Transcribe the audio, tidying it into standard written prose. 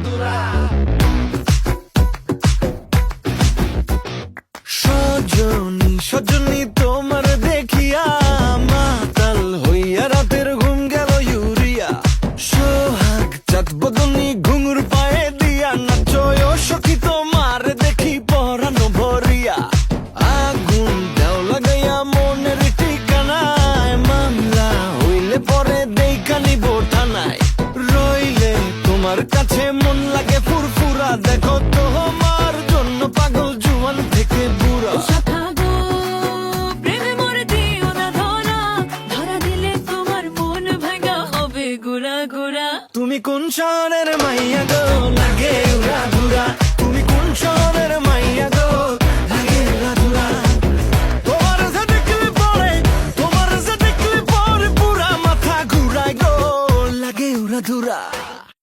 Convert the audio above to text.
দুরা। সজনী সজনী তোমার দেখিয়া মাতাল হইয়া রাতের ঘুম গেল ইউরিয়া। সোহাগ চাঁদ বদনী ঘুঙুর পায়ে দিয়া নাচয় সখী তোমার দেখি পরানো ভরিয়া। আগুন দাও লাগাইয়া মনের ঠিকানায়, মামলা হইলে পরে দেখা নিব থানায়। রইলে তোমার কাছে মন লাগে ফুরফুরা, দেখো তোমার জন্য পাগল জুয়ান থেকে বুড়া। শাখা গো প্রেমে মরে দিও না ধরা, ধরা দিলে তোমার মন ভাঙা হবে গুড়া গুড়া। তুমি কোন শহরের মাইয়া গো লাগে উড়া ঘুরা।